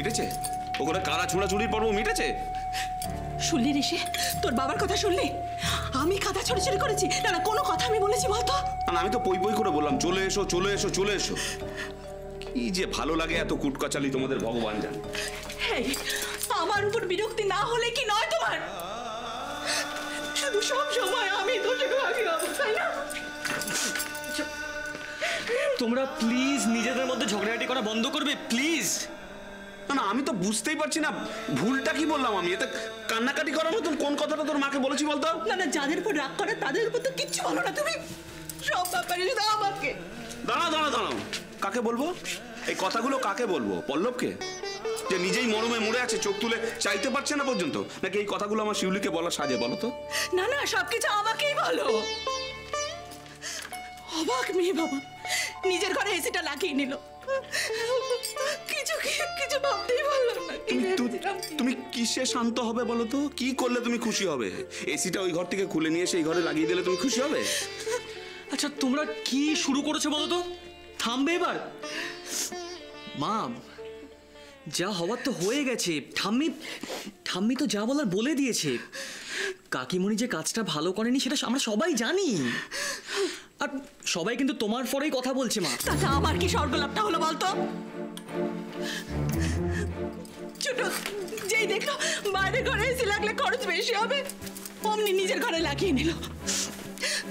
মিটেছে? ওখানে কারা ছোড়াছুড়ির পর্ব মিটেছে? শুনলি ঋষি, তোর বাবার কথা শুনলি? আমি কাদা ছড়াছড়ি করেছি? না না, কোনো কথা আমি বলেছি বলতো? না, আমি তো পই পই করে বললাম চলে এসো চলে এসো চলে এসো। কি যে ভালো লাগে এত কুটকাচালি তোমাদের, ভগবান জানে। আমার উপর বিরক্তি না হলে কি নয় তোমার? শুধু সব সময় আমি দোষে ভাগি হব, তাই না? তোমরা প্লিজ নিজেদের মধ্যে ঝগড়াঝাটি করা বন্ধ করবে, প্লিজ। না না, আমি তো বুঝতেই পারছি না ভুলটা কি বললাম আমি। এতে কান্নাকাটি করার মতন কোন কথাটা তোর মাকে বলেছি বলতো? না না, যাদের উপর রাগ করে তাদের উপর তো কিচ্ছু বলো না তুমি, সব ব্যাপারে শুধু আমাকে। দাঁড়াও দাঁড়াও দাঁড়াও, কাকে বলবো এই কথাগুলো? কাকে বলবো? পল্লবকে, যে নিজেই মরমে মরে আছে, চোখ তুলে চাইতে পারছে না পর্যন্ত? নাকি এই কথাগুলো আমার শিউলিকে বলা সাজে বলো তো? না না, সবকিছু আমাকেই বলো। অবাক মেয়ে বাবা, নিজের ঘরে এসিটা লাগিয়ে নিল, কিছু ভাবতেই পারলো না। তুমি কিসে শান্ত হবে বলো তো? কি করলে তুমি খুশি হবে? এসিটা ওই ঘর থেকে খুলে নিয়ে সেই ঘরে লাগিয়ে দিলে তুমি খুশি হবে? আচ্ছা তোমরা কি শুরু করেছো বলো তো? থামবে এবার? মা, যা হওয়ার তো হয়ে গেছে। ঠাম্মি তো যা বলার বলে দিয়েছে। কাকিমণি যে কাজটা ভালো করেনি সেটা আমরা সবাই জানি, আর সবাই কিন্তু তোমার পরেই কথা বলছে। মা, তাতে আমার কি স্বর্গলাভটা হলো বলতো? ছোট যেই দেখলো বাইরে ঘরে এসে লাগলে খরচ বেশি হবে, অমনি নিজের ঘরে লাগিয়ে নিল।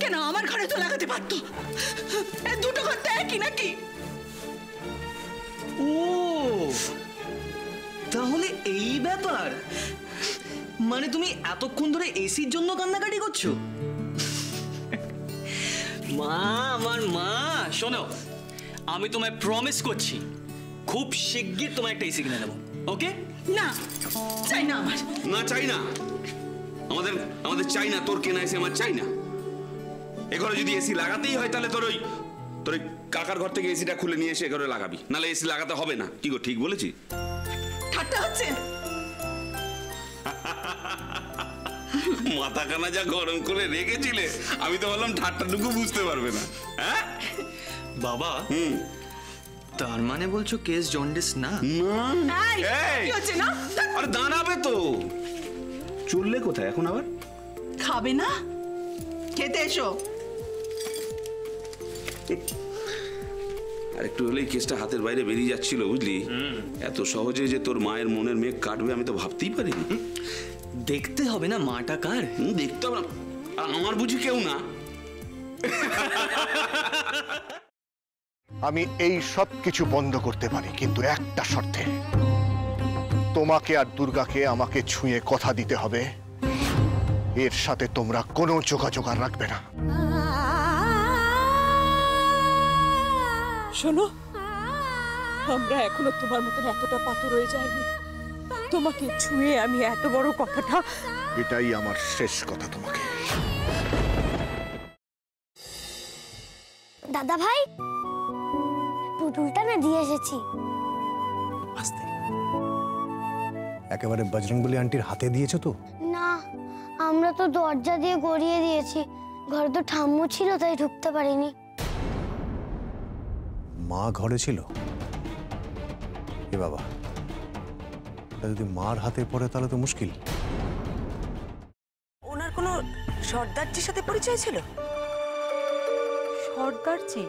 কেন আমার ঘরে তো লাগাতে পারতো? দুটো ঘর তো একই নাকি? ও তাহলে এই ব্যাপার? মানে তুমি এতক্ষণ ধরে এসির জন্য কান্নাকাটি করছো? মা, আমার মা, শোনো, আমি তোমায় প্রমিস করছি খুব শিগগির তোমায় একটা এসি কিনে দেবো। ওকে? না, চাই না আমার। না, চাই না। আমাদের চাই না তোর কেনা এসি, আমার চাই না। এ ঘরে যদি এসি লাগাতেই হয় তাহলে তোর ওই কাকার ঘর থেকে এসিটা খুলে নিয়ে এসে এ ঘরে লাগাবি, নাহলে এসি লাগাতে হবে না। কি গো, ঠিক বলেছি? ঠাট্টা হচ্ছে? মাথাখানা যা গরম করে রেখেছিলে, আমি তো বললাম ঠাট্টাটুকু বুঝতে পারবে না। হ্যাঁ বাবা, তার মানে বলছো কেস জন্ডিস না? আরে দাঁড়াবে তো। চললে কোথায় এখন আবার? খাবে না? খেতে এসো। আর একটু হলেই কেসটা হাতের বাইরে বেরিয়ে যাচ্ছিল, বুঝলি? এত সহজে যে তোর মায়ের মনের মেঘ কাটবে আমি তো ভাবতেই পারিনি। দেখতে হবে না মাটা কার? দেখতে হবে না, আমার বুঝি কেউ না। আমি এই সব কিছু বন্ধ করতে পারি, কিন্তু একটা শর্তে। তোমাকে আর দুর্গাকে আমাকে ছুঁয়ে কথা দিতে হবে এর সাথে তোমরা কোনো যোগাযোগ আর রাখবে না। শোনো, আমরা এখনো তোমার মতন এতটা পাথর হয়ে যায়নি। তোমাকে ছুঁয়ে আমি এত বড় কথাটা, এটাই আমার শেষ কথা তোমাকে। দাদা ভাই, পুতুলটা না দিয়ে এসেছি। আস্তে, একেবারে বজরংবলী আন্টির হাতে দিয়েছো তো? না, আমরা তো দরজা দিয়ে গড়িয়ে দিয়েছি। ঘরে তো ঠাম্মু ছিল, তাই ঢুকতে পারিনি। মা ঘরে ছিল? এ বাবা, যদি মার হাতে পড়ে তাহলে তো মুশকিল। ওনার কোনো সর্দারজির সাথে পরিচয় ছিল? সর্দারজি?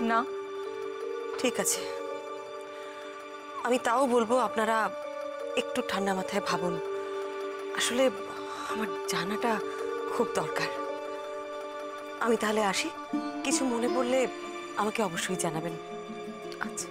না, ঠিক আছে, আমি তাও বলবো আপনারা একটু ঠান্ডা মাথায় ভাবুন। আসলে আমার জানাটা খুব দরকার। আমি তাহলে আসি, কিছু মনে পড়লে আমাকে অবশ্যই জানাবেন। আচ্ছা।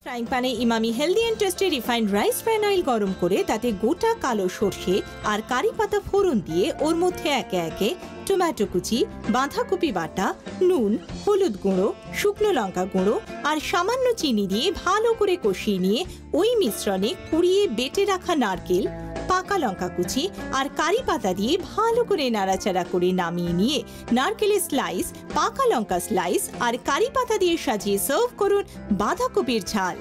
ফ্রাইং প্যানে Emami healthy and tasty refined rice bran oil গরম করে তাতে গোটা কালো সর্ষে আর কারি পাতা ফোড়ন দিয়ে ওর মধ্যে একে একে টমেটো কুচি, বাঁধাকপি বাটা, নুন, হলুদ গুঁড়ো, শুকনো লঙ্কা গুঁড়ো আর সামান্য চিনি দিয়ে ভালো করে কষিয়ে নিয়ে ওই মিশ্রণে কুড়িয়ে বেটে রাখা নারকেল, পাকা লঙ্কা কুচি আর কারি পাতা দিয়ে ভালো করে নাড়াচাড়া করে নামিয়ে নিয়ে নারকেলের স্লাইস, পাকা লঙ্কা স্লাইস আর কারি পাতা দিয়ে সাজিয়ে সার্ভ করুন বাঁধাকপির ঝাল।